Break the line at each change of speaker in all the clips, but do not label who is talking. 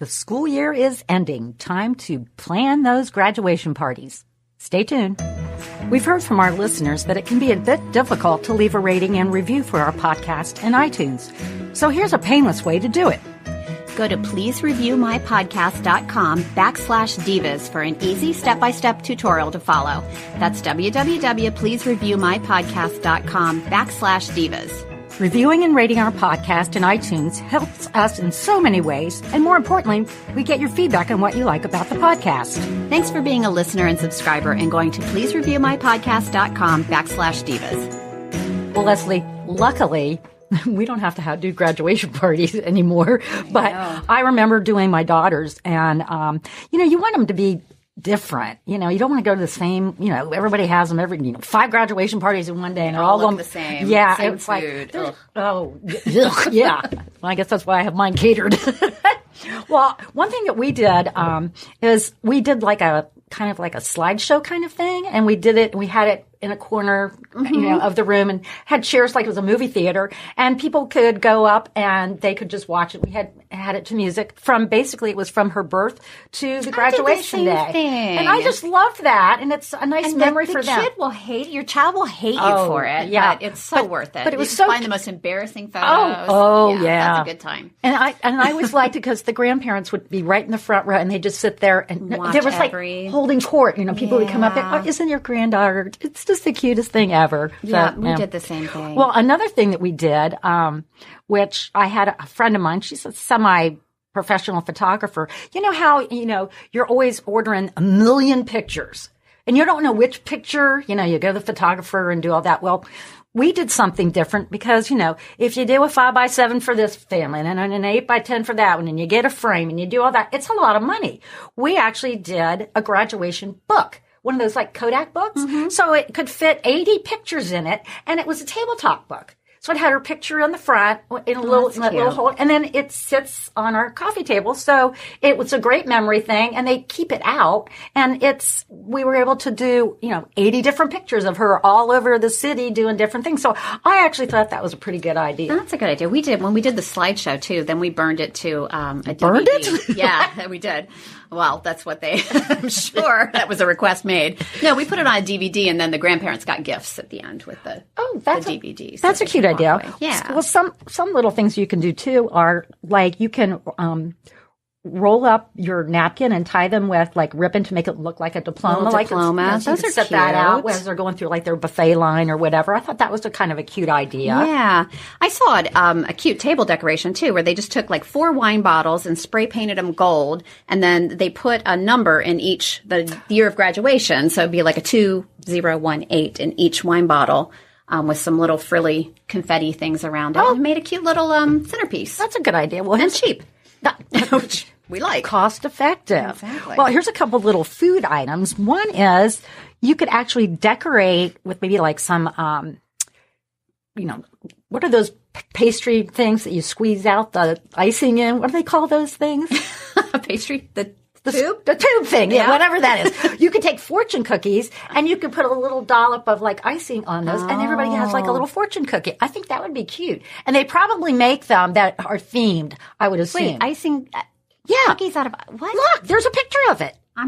The school year is ending. Time to plan those graduation parties. Stay tuned. We've heard from our listeners that it can be a bit difficult to leave a rating and review for our podcast in iTunes. So here's a painless way to do it.
Go to pleasereviewmypodcast.com/divas for an easy step-by-step tutorial to follow. That's www.pleasereviewmypodcast.com/divas.
Reviewing and rating our podcast in iTunes helps us in so many ways, and more importantly, we get your feedback on what you like about the podcast.
Thanks for being a listener and subscriber and going to pleasereviewmypodcast.com/divas.
Well, Leslie, luckily, we don't have to do graduation parties anymore, but I remember doing my daughters, and, you want them to be different. You don't want to go to the same, everybody has them 5 graduation parties in one day and they're all going
the same.
Yeah.
Same
it's
food.
Like, yeah. Well, I guess that's why I have mine catered. Well, one thing that we did, is we did like a kind of like a slideshow kind of thing. And we had it in a corner, of the room and had chairs like it was a movie theater, and people could go up and they could just watch it. We had it to music it was from her birth to the graduation day.
Thing.
And I just loved that. And it's a nice memory for them.
Your child will hate you for it.
Yeah.
But it's so worth it.
But it was
find the most embarrassing photos.
Yeah.
That's a good time.
And I always liked it because the grandparents would be right in the front row and they'd just sit there and there was like holding court. People would come up there. Oh, isn't your granddaughter? It's just the cutest thing ever.
Yeah, we did the same thing.
Well, another thing that we did, which I had a friend of mine, she's a semi-professional photographer. You know how, you're always ordering a million pictures and you don't know which picture, you go to the photographer and do all that. Well, we did something different because, if you do a 5x7 for this family and then an 8x10 for that one and you get a frame and you do all that, it's a lot of money. We actually did a graduation book. One of those like Kodak books. Mm-hmm. So it could fit 80 pictures in it, and it was a tabletop book. So it had her picture on the front in a little hole, and then it sits on our coffee table. So it was a great memory thing, and they keep it out. And we were able to do, 80 different pictures of her all over the city doing different things. So I actually thought that was a pretty good idea.
That's a good idea. We did, when we did the slideshow too, then we burned it to a DVD.
Burned it?
Yeah, we did. Well, that's what I'm sure that was a request made. No, we put it on a DVD, and then the grandparents got gifts at the end with the DVD.
That's a cute idea.
Yeah.
Well, some little things you can do too are like you can roll up your napkin and tie them with like ribbon to make it look like a diploma.
So those are
set
cute.
That out as they're going through like their buffet line or whatever. I thought that was a kind of a cute idea.
Yeah. I saw it, a cute table decoration too, where they just took like 4 wine bottles and spray painted them gold. And then they put a number in the year of graduation. So it'd be like a 2018 in each wine bottle. With some little frilly confetti things around it. And made a cute little centerpiece.
That's a good idea. Well,
and cheap. Which we like.
Cost effective.
Exactly.
Well, here's a couple little food items. One is you could actually decorate with maybe like some, what are those pastry things that you squeeze out the icing in? What do they call those things?
A pastry? The
tube? The tube thing, yeah, whatever that is. You could take fortune cookies and you could put a little dollop of like icing on those and everybody has like a little fortune cookie. I think that would be cute. And they probably make them that are themed, I would assume.
Wait, icing cookies out of what?
Look, there's a picture of it.
I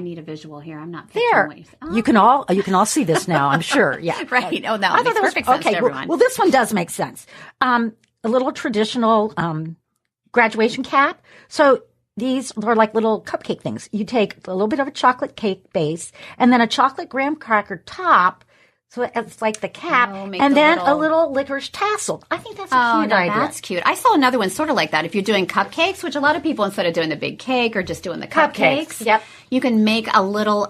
need a visual here. I'm not picturing
there.
What you said.
You can all see this now, I'm sure. Yeah.
Right. Oh, that makes perfect sense to everyone.
Well, this one does make sense. A little traditional graduation cap. So these are like little cupcake things. You take a little bit of a chocolate cake base and then a chocolate graham cracker top. So it's like the cap and then a little licorice tassel. I think that's a cute idea.
That's cute. I saw another one sort of like that. If you're doing cupcakes, which a lot of people, instead of doing the big cake or just doing the cupcakes, you can make a little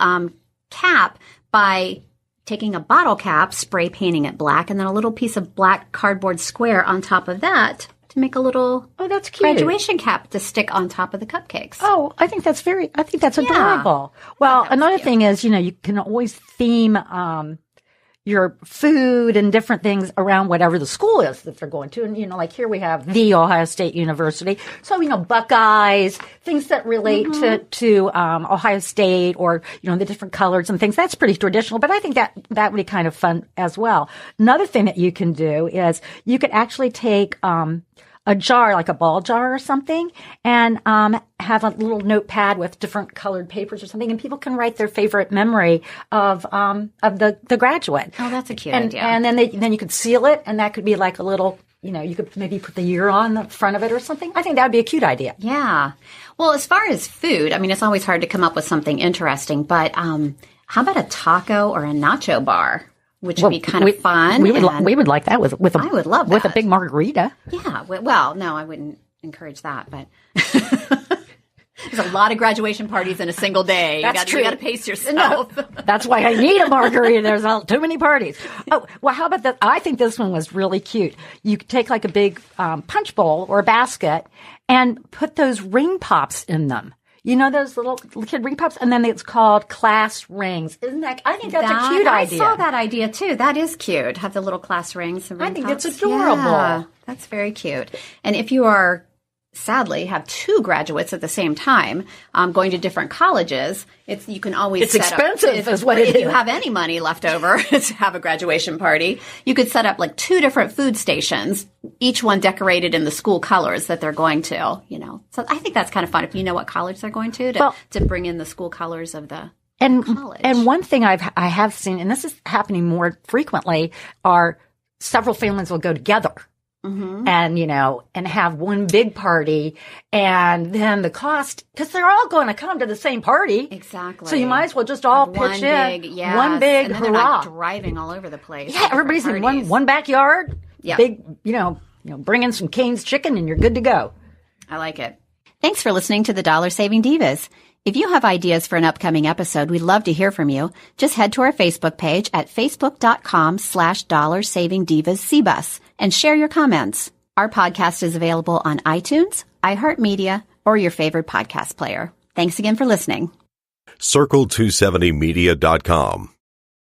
cap by taking a bottle cap, spray painting it black, and then a little piece of black cardboard square on top of that to make a little
that's cute.
Graduation cap to stick on top of the cupcakes.
Oh, I think that's adorable. Well, another thing is, you can always theme your food and different things around whatever the school is that they're going to. And, like here we have the Ohio State University. So, Buckeyes, things that relate to Ohio State or, the different colors and things. That's pretty traditional, but I think that would be kind of fun as well. Another thing that you can do is you could actually take, a jar, like a ball jar or something, and have a little notepad with different colored papers or something, and people can write their favorite memory of the graduate.
Oh, that's a cute
and,
idea.
And then you could seal it, and that could be like a little, you could maybe put the year on the front of it or something. I think that would be a cute idea.
Yeah. Well, as far as food, I mean, it's always hard to come up with something interesting, but how about a taco or a nacho bar? Which would be kind of fun.
We would like that with a,
I would love
with a
that.
big margarita.
Yeah. Well, no, I wouldn't encourage that, but there's a lot of graduation parties in a single day.
That's true.
You got to pace yourself.
No, that's why I need a margarita. There's too many parties. Oh, well, how about that? I think this one was really cute. You could take like a big punch bowl or a basket and put those ring pops in them. You know those little kid ring pops? And then it's called class rings. Isn't that? I think that's a cute idea.
I saw that idea too. That is cute. Have the little class rings. And ring
I think
pops.
it's adorable.
Yeah, that's very cute. And if you are, sadly, have two graduates at the same time going to different colleges, you can always
It's
set
expensive
up,
is what it is.
If you have any money left over to have a graduation party, you could set up like two different food stations, each one decorated in the school colors that they're going to, So I think that's kind of fun if you know what college they're going to bring in the school colors of the college.
And one thing I have seen, and this is happening more frequently, are several families will go together. Mm-hmm. And have one big party, and then the cost, because they're all going to come to the same party.
Exactly.
So you might as well just all pitch in. One big
and then
hurrah.
they're not driving all over the place.
Yeah, everybody's in one backyard.
Yeah.
Big, bring in some Cane's chicken and you're good to go.
I like it. Thanks for listening to the Dollar Saving Divas. If you have ideas for an upcoming episode, we'd love to hear from you. Just head to our Facebook page at facebook.com/DollarSavingDivasCBus and share your comments. Our podcast is available on iTunes, iHeartMedia, or your favorite podcast player. Thanks again for listening.
Circle270media.com.